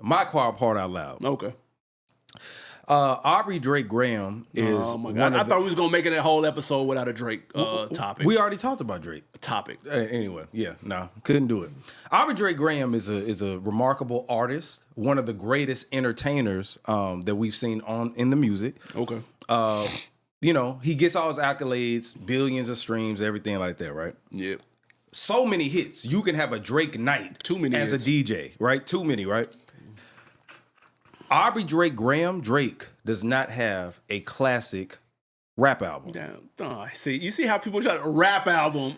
my quiet part out loud. Okay. Aubrey Drake Graham is. Oh my God! I thought we was gonna make it that whole episode without a Drake topic. We already talked about Drake topic. Anyway, yeah, no, couldn't do it. Aubrey Drake Graham is a remarkable artist, one of the greatest entertainers that we've seen in the music. Okay. He gets all his accolades, billions of streams, everything like that, right? Yep. So many hits. You can have a Drake night. Too many as hits. A DJ, right? Too many, right? Aubrey Drake Graham, Drake, does not have a classic rap album. Damn. Oh, you see how people try to rap album?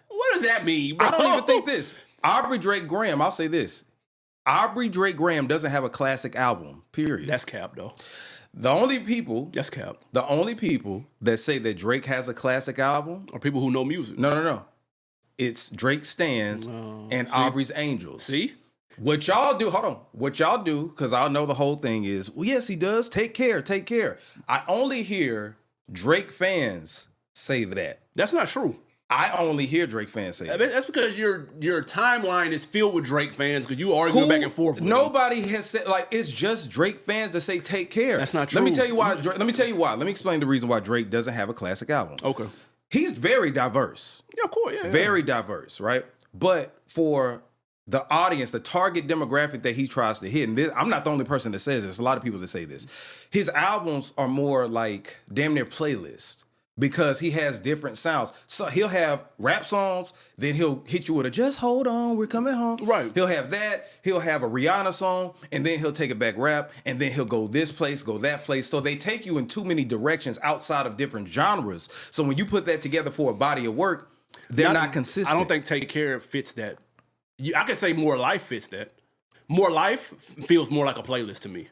What does that mean, bro? I don't even think this. Aubrey Drake Graham, I'll say this. Aubrey Drake Graham doesn't have a classic album, period. That's cap, though. The only people that say that Drake has a classic album are people who know music. No. It's Drake Stans and Aubrey's Angels. See? What y'all do, hold on. What y'all do, because I know the whole thing is, well, yes, he does. Take care. I only hear Drake fans say that. That's not true. I only hear Drake fans say that. That's because your timeline is filled with Drake fans because you argue back and forth with nobody has said, it's just Drake fans that say take care. That's not true. Let me tell you why. Let me explain the reason why Drake doesn't have a classic album. Okay. He's very diverse. Yeah, of course. Yeah. Very diverse, right? But for the audience, the target demographic that he tries to hit, and I'm not the only person that says this. A lot of people that say this. His albums are more like damn near playlist because he has different sounds. So he'll have rap songs, then he'll hit you with a "Just Hold On, We're Coming Home." Right. He'll have that. He'll have a Rihanna song, and then he'll take it back rap, and then he'll go this place, go that place. So they take you in too many directions outside of different genres. So when you put that together for a body of work, they're not consistent. I don't think Take Care fits that. I could say More Life fits that. More Life feels more like a playlist to me.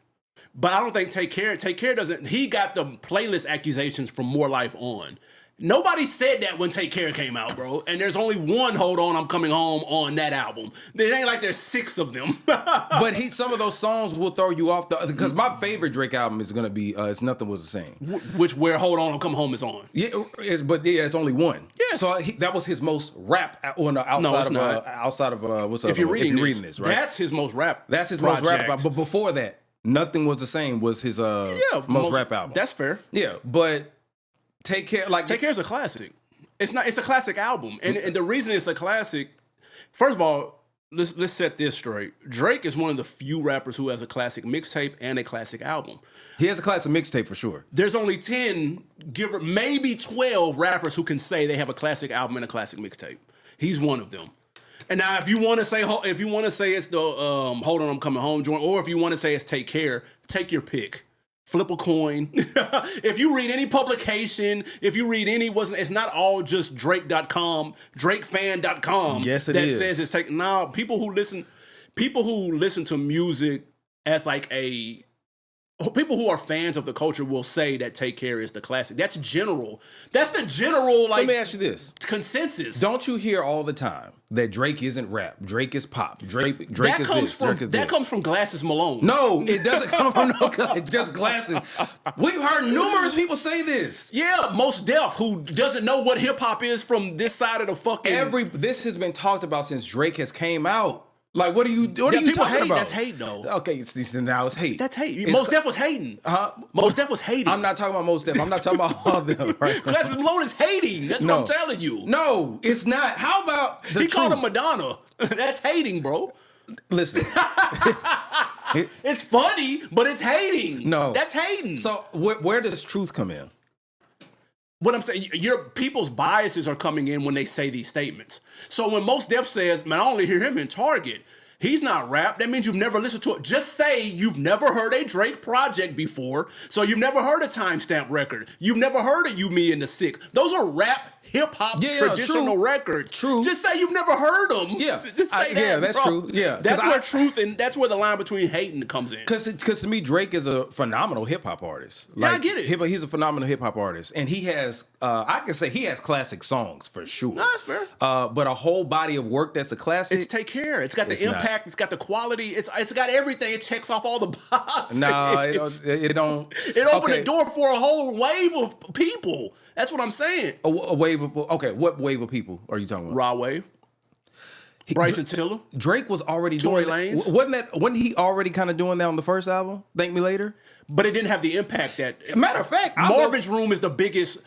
But I don't think Take Care doesn't. He got the playlist accusations from More Life on. Nobody said that when Take Care came out, bro. And there's only one Hold On, I'm Coming Home on that album. It ain't like there's 6 of them. But some of those songs will throw you off because my favorite Drake album is gonna be It's Nothing Was the Same. Where Hold On, I'm Coming Home is on. Yeah, it's only one. Yes. So that was his most rap outside of what's up? If you're reading this, right? That's his most rap. That's his most rap album. But before that, Nothing Was the Same was his most rap album. That's fair. Yeah, but Take Care, Take Care is a classic. It's a classic album, and the reason it's a classic, first of all, let's set this straight. Drake is one of the few rappers who has a classic mixtape and a classic album. He has a classic mixtape for sure. There's only 10, maybe 12 rappers who can say they have a classic album and a classic mixtape. He's one of them. And now, if you want to say it's the Hold On, I'm Coming Home joint, or if you want to say it's Take Care, take your pick. Flip a coin. If you read any publication, if you read it's not all just Drake.com, DrakeFan.com. Yes, it that is. says it's taking. Now, people who listen to music as people who are fans of the culture will say that Take Care is the classic. That's general. That's the general, Let me ask you this. Consensus. Don't you hear all the time that Drake isn't rap? Drake is pop. Drake is this. That comes from Glasses Malone. No, it doesn't come from it's just Glasses. We've heard numerous people say this. Yeah, Most Def, who doesn't know what hip hop is from this side of the fucking... This has been talked about since Drake has came out. Like, what are you talking about? That's hate, though. Okay, now it's hate. That's hate. Most Def was hating. Most Def was hating. I'm not talking about Most Def. I'm not talking about all of them. Right? Glasses Malone is hating. That's what I'm telling you. No, it's not. How about He called him Madonna. That's hating, bro. Listen. It's funny, but it's hating. No. That's hating. So where does truth come in? What I'm saying, your people's biases are coming in when they say these statements. So when Most Def says, man, I only hear him in Target, he's not rap. That means you've never listened to it. Just say you've never heard a Drake project before. So you've never heard a Timestamp record. You've never heard of You, Me, and the Six. Those are rap, hip-hop, traditional records. True. Just say you've never heard them. Yeah. Just say that, yeah, that's bro. true. Yeah. That's where truth and that's where the line between hating comes in. Because to me, Drake is a phenomenal hip-hop artist. Yeah, I get it. He's a phenomenal hip-hop artist. And he has, I can say he has classic songs for sure. No, that's fair. But a whole body of work that's a classic. It's Take Care. It's got the impact. It's got the quality. It's got everything. It checks off all the boxes. No, it don't. It opened the door for a whole wave of people. That's what I'm saying. A wave of, okay, what wave of people are you talking about? Raw wave. Bryson Tiller. Drake was already Tory doing Lanez. Wasn't he already kind of doing that on the first album? Thank Me Later. But it didn't have the impact that. Matter of fact, Marvin's Room was the biggest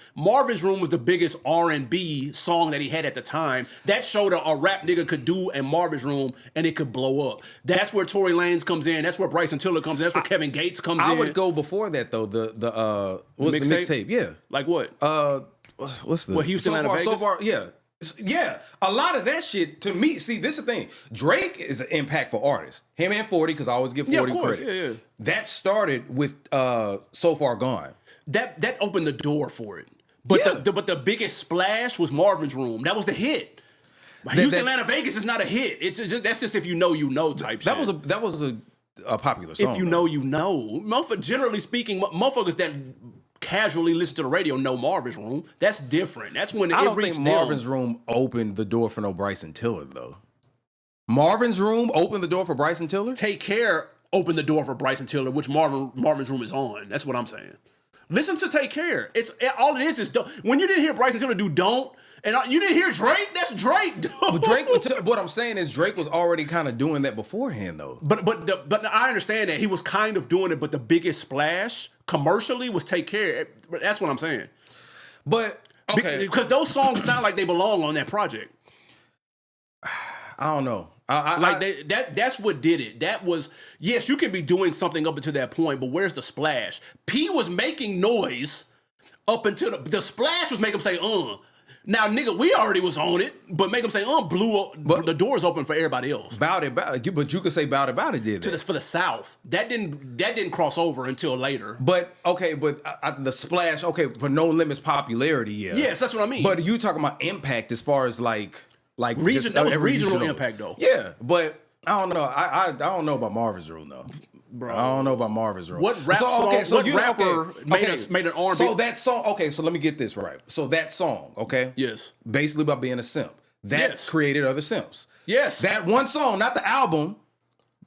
R&B song that he had at the time. That showed a rap nigga could do in Marvin's Room and it could blow up. That's where Tory Lanez comes in. That's where Bryson Tiller comes in. That's where Kevin Gates comes in. I would go before that though. The mixtape? Yeah. Like what? What's the Houston Atlanta Vegas? So far, yeah. Yeah, a lot of that shit to me. See, this is the thing. Drake is an impactful artist. Him and 40, because I always give 40 of course. credit. Yeah. That started with So Far Gone. That opened the door for it. But but the biggest splash was Marvin's Room. That was the hit. Houston Atlanta Vegas is not a hit. It's just that's just if you know type shit. That was a popular song. If you know, you know. Generally speaking, motherfuckers that casually listen to the radio know Marvin's Room. That's different. That's when I don't think Marvin's Room opened the door for no Bryson Tiller though. Marvin's Room opened the door for Bryson Tiller? Take Care opened the door for Bryson Tiller, which Marvin's Room is on. That's what I'm saying. Listen to Take Care. It's all it is don't. When you didn't hear Bryson Tiller do Don't, and you didn't hear Drake, that's Drake, dude. But Drake, what I'm saying is Drake was already kind of doing that beforehand though. But I understand that he was kind of doing it, but the biggest splash commercially was Take Care. That's what I'm saying. But okay, because those songs sound like they belong on that project. I don't know. That's what did it. That was, yes, you can be doing something up until that point, but where's the splash? P was making noise up until the splash was making him say, Now, nigga, we already was on it, but make him say, blew up, the doors open for everybody else. Bout it, but you could say Bout It did that. For the South. That didn't cross over until later. But, okay, the splash, okay, for No Limit's popularity, yeah. Yes, that's what I mean. But you talking about impact as far as like that was regional impact though. Yeah, but I don't know. I don't know about Marvin's Room though. Bro, I don't know about Marvin's Room. What rap song? What rapper made an R&B? So that song. Okay, so let me get this right. So that song. Okay. Yes. Basically about being a simp. That created other simps. Yes. That one song, not the album.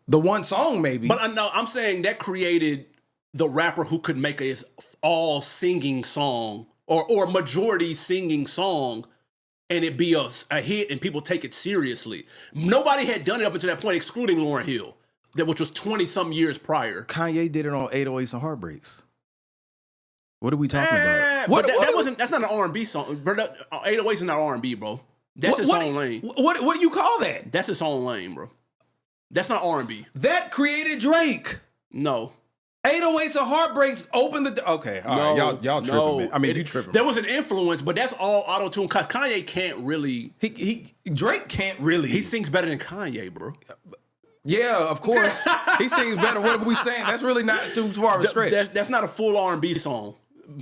The one song, maybe. But I'm saying that created the rapper who could make a all singing song or majority singing song. And it be a hit and people take it seriously. Nobody had done it up until that point, excluding Lauryn Hill, which was 20-some years prior. Kanye did it on 808s and Heartbreaks. What are we talking about? That's not an R&B song. 808s is not R&B, bro. That's its own lane. What do you call that? That's its own lane, bro. That's not R&B. That created Drake. No. 808s and Heartbreaks opened the... Okay, all right, y'all tripping, man. I mean, you tripping. There was an influence, but that's all auto-tune. Cause Kanye can't really... Drake can't really... He sings better than Kanye, bro. Yeah, of course. He sings better. What are we saying? That's really not too far of a stretch. That's not a full R&B song.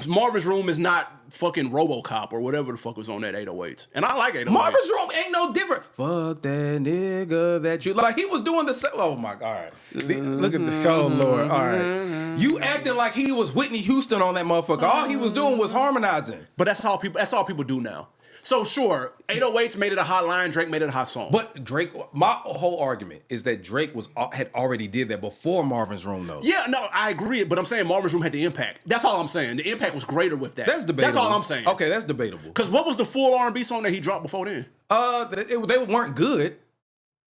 Marvin's Room is not fucking RoboCop or whatever the fuck was on that 808s. And I like 808s. Marvin's Room ain't no different. Fuck that nigga that you... Like, he was doing the... Oh, my God. All right. Look at the show, Lord. All right. You acting like he was Whitney Houston on that motherfucker. All he was doing was harmonizing. But that's all people do now. So sure, 808s made it a hot line. Drake made it a hot song. But Drake, my whole argument is that Drake had already did that before Marvin's Room, though. Yeah, no, I agree. But I'm saying Marvin's Room had the impact. That's all I'm saying. The impact was greater with that. That's debatable. That's all I'm saying. Okay, that's debatable. Because what was the full R&B song that he dropped before then? They weren't good.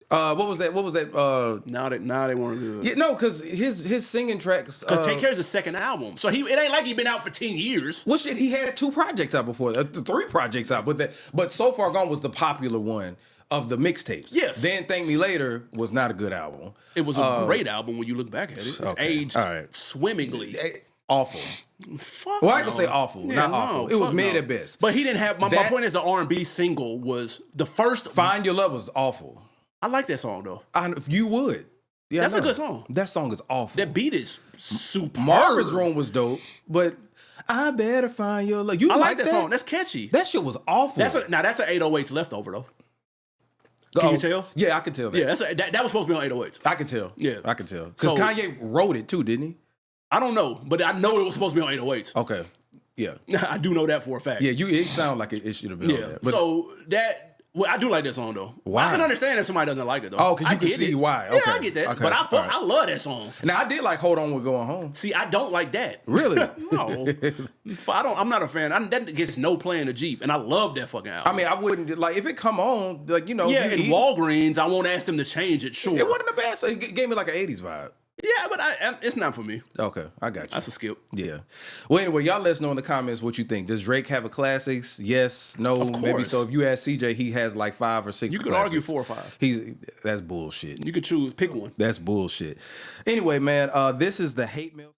What was that? Now they weren't good. Yeah, no, because his singing tracks. Because Take Care is the second album, so it ain't like he been out for 10 years. Well, shit, he had 2 projects out before that, 3 projects out, but So Far Gone was the popular one of the mixtapes. Yes. Then Thank Me Later was not a good album. It was a great album when you look back at it. It's aged swimmingly. Awful. Fuck well, I can say awful, not awful. It was mid at best. But he didn't have. My point is the R&B single was the first. Find Your Love was awful. I like that song though. You would. Yeah, that's a good song. That song is awful. That beat is super. Marvin's Room was dope, but I Better Find Your Love. I like that song. That's catchy. That shit was awful. That's an 808s leftover though. Can you tell? Yeah, I can tell that. Yeah, that was supposed to be on 808s. I can tell. Yeah, I can tell. Because Kanye wrote it too, didn't he? I don't know, but I know it was supposed to be on 808s. Okay. Yeah. I do know that for a fact. Yeah, it sounded like it should have been on that. So that Well, I do like that song though. Why? I can understand if somebody doesn't like it though. Oh, because you can see why. Okay. Yeah, I get that. Okay. But I love that song. Now I did like "Hold On, We're Going Home." See, I don't like that. Really? No, I'm not a fan. That gets no play in the Jeep, and I love that fucking album. I mean, I wouldn't like if it come on, like Yeah, in Walgreens, I won't ask them to change it. Sure, it wasn't a bad song. It gave me like an '80s vibe. Yeah, but it's not for me. Okay, I got you. That's a skip. Yeah. Well, anyway, y'all let us know in the comments what you think. Does Drake have a classics? Yes, no, Of course. maybe so. If you ask CJ, he has like 5 or 6. You could argue 4 or 5. That's bullshit. You could pick one. That's bullshit. Anyway, man, this is the hate mail.